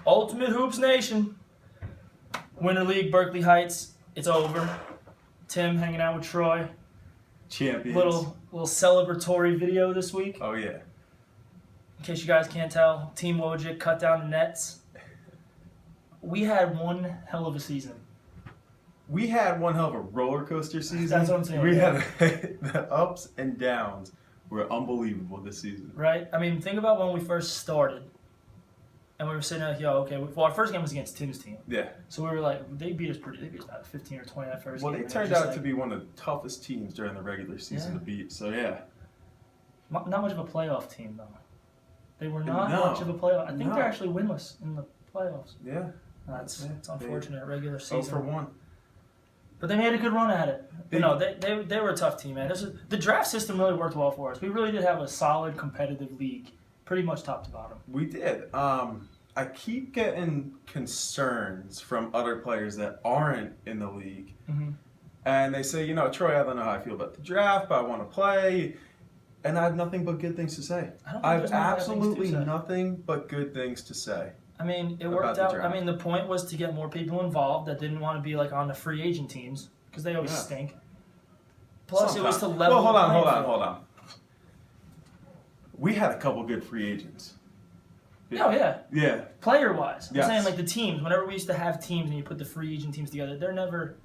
Ultimate Hoops Nation. Winter League, Berkeley Heights. It's over. Tim hanging out with Troy. Champions. Little celebratory video this week. Oh, yeah. In case you guys can't tell, Team Wojcik cut down the nets. We had one hell of a season. We had one hell of a roller coaster season. That's what I'm saying. We had the ups and downs were unbelievable this season. Right? I mean, think about when we first started. And we were sitting there like, yo, okay. Well, our first game was against Tim's team. Yeah. So we were like, they beat us about 15 or 20 that first Well, game. they turned out to be one of the toughest teams during the regular season to beat. So, yeah. Not much of a playoff team, though. They were not much of a playoff. I think they're actually winless in the playoffs. Yeah. It's unfortunate, regular season. 0-1. But they made a good run at it. They were a tough team, man. The draft system really worked well for us. We really did have a solid competitive league, pretty much top to bottom. We did. I keep getting concerns from other players that aren't in the league. Mm-hmm. And they say, Troy, I don't know how I feel about the draft, but I want to play. And I have nothing but good things to say. I have absolutely nothing but good things to say. I mean, it worked out. I mean, the point was to get more people involved that didn't want to be like on the free agent teams because they always stink. Plus, it was to level. Well, hold on. We had a couple good free agents. Oh, yeah. Yeah. Player-wise. Yes. I'm saying, like, the teams, whenever we used to have teams and you put the free agent teams together, they're never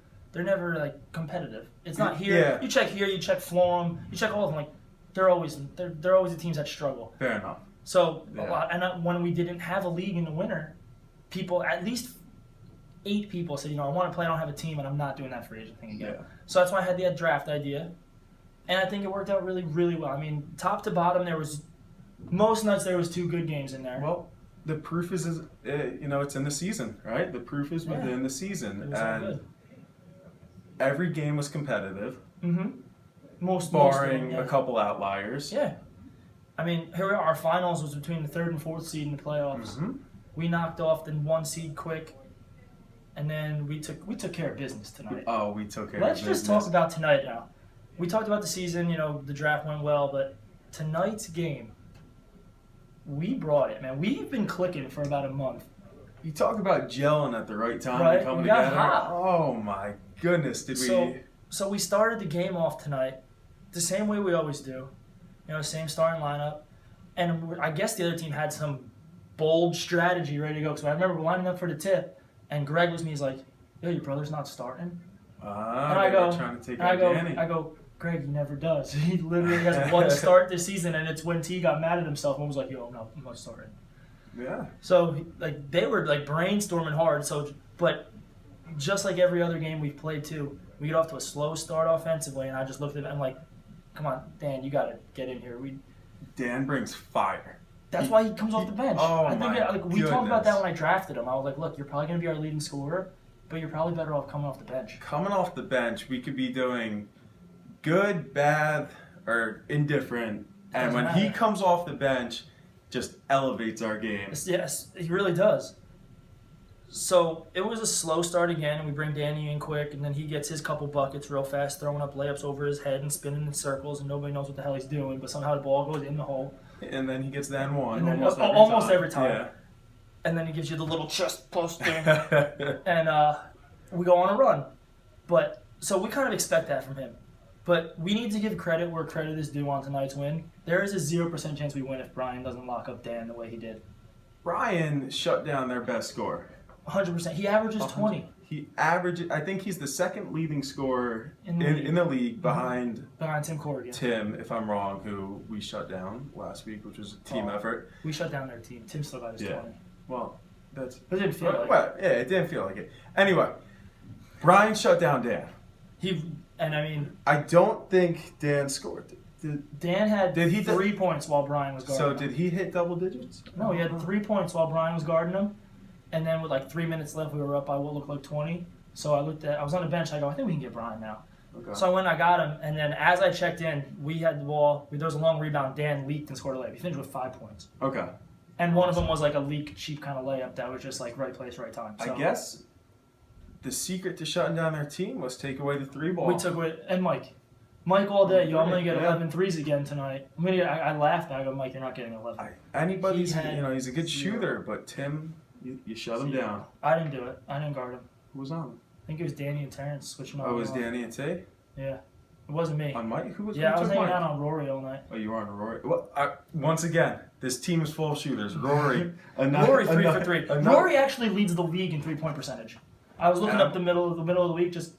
like, competitive. It's not here. Yeah. You check Florham, you check all of them. Like, they're always the teams that struggle. Fair enough. So, when we didn't have a league in the winter, people, at least 8 people said, I want to play, I don't have a team, and I'm not doing that free agent thing again. Yeah. So that's why I had the draft idea. And I think it worked out really, really well. I mean, top to bottom, most nights there was 2 good games in there. Well, the proof is it's in the season, right? The proof is within the season. It was all good. Every game was competitive. Mm-hmm. Barring a couple outliers. Yeah. I mean, here we are. Our finals was between the 3rd and 4th seed in the playoffs. Mm-hmm. We knocked off the 1 seed quick, and then we took care of business tonight. Oh, we took care of business. Let's just talk about tonight now. We talked about the season, the draft went well, but tonight's game, we brought it, man. We've been clicking for about a month. You talk about gelling at the right time right? to come we got together. Hot. Oh my goodness, So we started the game off tonight the same way we always do. Same starting lineup. And I guess the other team had some bold strategy ready to go. So I remember lining up for the tip, and Greg was like, yo, your brother's not starting? And I go, trying to take Danny. I go, Greg, he never does. He literally has one start this season, and it's when T got mad at himself and was like, yo, I'm not starting. Yeah. So, they were, brainstorming hard. So, but just like every other game we've played, too, we get off to a slow start offensively, and I just looked at it, I'm like, come on, Dan, you got to get in here. Dan brings fire. That's why he comes off the bench. We talked about that when I drafted him. I was like, look, you're probably going to be our leading scorer, but you're probably better off coming off the bench. Coming off the bench, we could be doing good, bad, or indifferent. And when he comes off the bench, just elevates our game. Yes, he really does. So it was a slow start again, and we bring Danny in quick, and then he gets his couple buckets real fast, throwing up layups over his head and spinning in circles, and nobody knows what the hell he's doing, but somehow the ball goes in the hole. And then he gets that one almost every time. Yeah. And then he gives you the little chest post thing, and we go on a run. So we kind of expect that from him. But we need to give credit where credit is due on tonight's win. There is a 0% chance we win if Brian doesn't lock up Dan the way he did. Brian shut down their best scorer. 100%. He averages 20. I think he's the second leading scorer in the league behind Tim Corrigan. Tim, if I'm wrong, who we shut down last week, which was a team effort. We shut down their team. Tim still got his 20. Well, But it didn't feel like it. Yeah, it didn't feel like it. Anyway, Brian shut down Dan. I don't think Dan scored. Dan had 3 points while Brian was guarding him. So did he hit double digits? No, he had 3 points while Brian was guarding him. And then with 3 minutes left, we were up by what looked like 20. So I was on the bench. I go, I think we can get Brian now. Okay. So I went, I got him. And then as I checked in, we had the ball. There was a long rebound. Dan leaked and scored a layup. He finished with 5 points. Okay. And one of them was a leak, cheap kind of layup that was just right place, right time. So I guess the secret to shutting down their team was take away the 3 ball. We took away, and Mike all day. Yo, I'm going to get 11 threes again tonight. I laughed. I go, Mike, you're not getting 11. He's a good shooter, but Tim You shut him down. I didn't do it. I didn't guard him. Who was on? I think it was Danny and Terrence switching on. Oh, it was Danny and T? Yeah. It wasn't me. On Mike? Who was Yeah, I was hanging Mike? out on Rory all night. Oh, you were on Rory? Well, once again, this team is full of shooters. Rory. Rory 3 for 3. Rory actually leads the league in 3-point percentage. I was looking up the middle of the week, just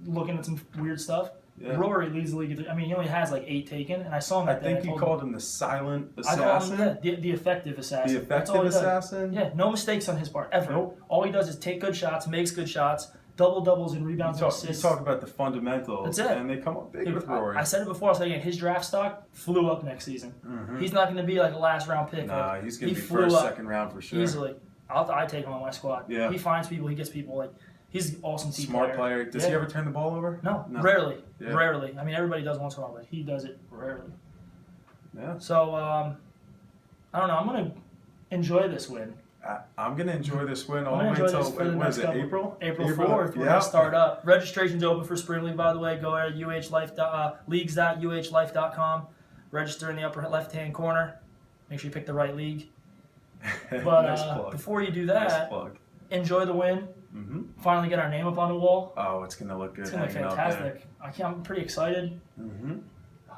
looking at some weird stuff. Yeah. Rory leads the league. I mean, he only has like 8 taken, and I saw him. I think you called him the silent assassin. I call him the effective assassin. The effective assassin. Yeah, no mistakes on his part ever. Nope. All he does is take good shots, makes good shots, double doubles and rebounds and assists. You talk about the fundamentals. That's it. And they come up big with Rory. I said it before. I said again, his draft stock flew up next season. Mm-hmm. He's not going to be like a last round pick. Nah, he's going to be first, second round for sure. Easily. I take him on my squad. Yeah. He finds people. He gets people. Like he's an awesome team Smart player. Does he ever turn the ball over? No. Rarely. Yeah. Rarely. I mean, everybody does once in a while, but he does it rarely. Yeah. So I don't know. I'm going to enjoy this win. I'm going to enjoy this win all the way until, what is it, April? April 4th. We're going to start up. Registration's open for Spring League, by the way. Go to leagues.uhlife.com. Register in the upper left-hand corner. Make sure you pick the right league. But nice before you do that, enjoy the win. Mm-hmm. Finally get our name up on the wall. Oh, it's going to look good. It's going to look fantastic. I'm pretty excited. Mm-hmm.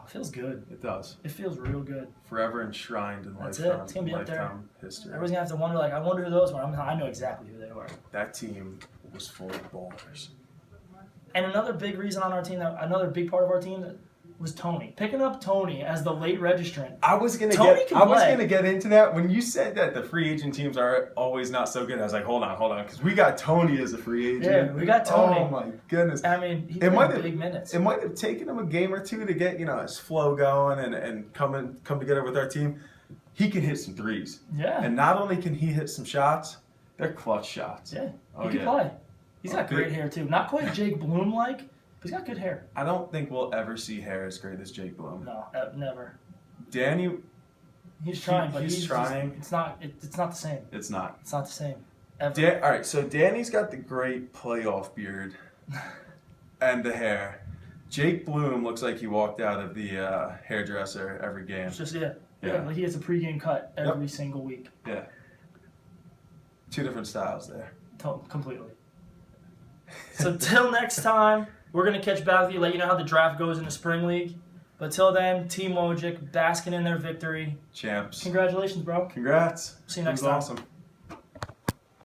It feels good. It does. It feels real good. Forever enshrined in That's it. It's gonna be up there. History. Everyone's gonna have to wonder, like, I wonder who those were. I know exactly who they were. That team was full of ballers. And another big reason on our team, another big part of our team, was Tony. Picking up Tony as the late registrant. I was gonna get into that when you said that the free agent teams are always not so good. I was like, hold on, because we got Tony as a free agent. Yeah, we got Tony. Oh my goodness! I mean, he played big minutes. It might have taken him a game or two to get his flow going and come together with our team. He can hit some threes. Yeah. And not only can he hit some shots, they're clutch shots. Yeah. He can play. He's got great hair too. Not quite Jake Bloom like. He's got good hair. I don't think we'll ever see hair as great as Jake Bloom. No, never. Danny, he's trying, but he's trying. It's not the same. It's not. It's not the same. Ever. All right, so Danny's got the great playoff beard and the hair. Jake Bloom looks like he walked out of the hairdresser every game. It's just yeah. Like he has a pregame cut every single week. Yeah. 2 different styles there. Completely. So till next time. We're going to catch back with you, let you know how the draft goes in the Spring League. But till then, Team Wojcik basking in their victory. Champs. Congratulations, bro. Congrats. See you next time. Awesome.